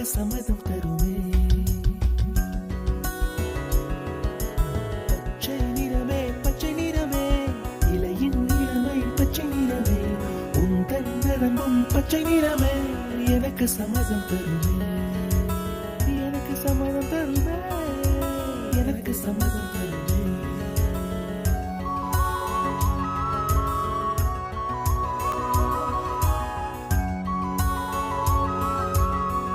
எனக்கு சம்மதம் தருமே. பச்சை நிறமே பச்சை நிறமே, இலையின் நிறமை பச்சை நிறமே, உந்தன் நிறமும் பச்சை நிறமே, எனக்கு சம்மதம் தருமே, எனக்கு சம்மதம் தருமே, எனக்கு சம்மதம் தருமே.